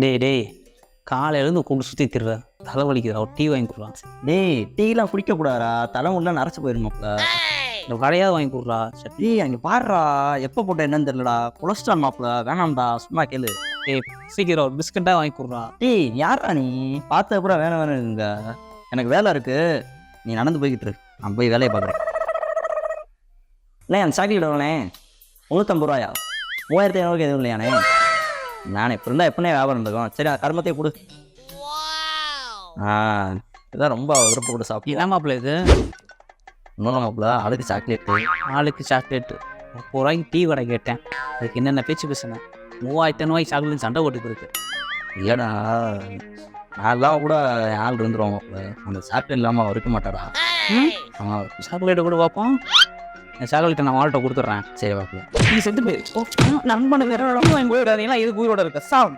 டேய் டேய் காலையிலேருந்து கொண்டு சுற்றி திடுற தலைவலிக்குதுடா ஒரு டீ வாங்கி கொடுறான். டேய் டீலாம் குடிக்கக்கூடாதா, தலைமுடிலாம் நரைச்சி போயிருமாப்ல. இந்த கடையாவது வாங்கி கொடுறா. சரி டேய் அங்கே பாடுறா, எப்போ போட்ட என்னன்னு தெரியலடா, கொலஸ்ட்ரால் மாப்பிள வேணாம்டா, சும்மா கேளு. டேய் சீக்கிரம் ஒரு பிஸ்கட்டாக வாங்கி கொடுறா. டேய் யாரா நீ, பார்த்த அப்புறம் வேணுங்க, எனக்கு வேலை இருக்கு, நீ நடந்து போய்கிட்டு இரு, நான் போய் வேலையை பார்க்குறேன். இல்லை அந்த சாக்லேட் எவ்வளோண்ணே? 350 ரூபாயா? 3500 எதுவும் இல்லையாண்ணே? நான் இப்போ இருந்தால் எப்படினே வியாபாரம் இருக்கும். சரி கருமத்தையே கொடு. இதான் ரொம்ப விருப்பம் கூட சாப்பிட்டு. என்ன மாப்பிள்ள இது? இன்னொன்று மாப்பிள்ள அதுக்கு சாக்லேட்டு. நாளுக்கு சாக்லேட்டு 30 ரூபாய்க்கு டீ கடை கேட்டேன். அதுக்கு என்னென்ன பேச்சு பேசுனேன். 3500 சாக்லேட் சண்டை போட்டுக்கு இருக்கு. இல்லைடா, நான்லாம் கூட ஆள் இருந்துருவோம் மாப்பிள்ள, அந்த சாக்லேட் இல்லாமல் இருக்க மாட்டாடா. சாக்லேட்டு கூட பார்ப்போம். என் சாக்லேட்டை நான் வாழ்கிட்ட கொடுத்துட்றேன். சரி மாப்பிள்ள. நீ செத்து போயிரு. நண்பனு வேற வாங்கி போயிடாதீங்களா, இதுக்கு உயிரோட இருக்க சாம்.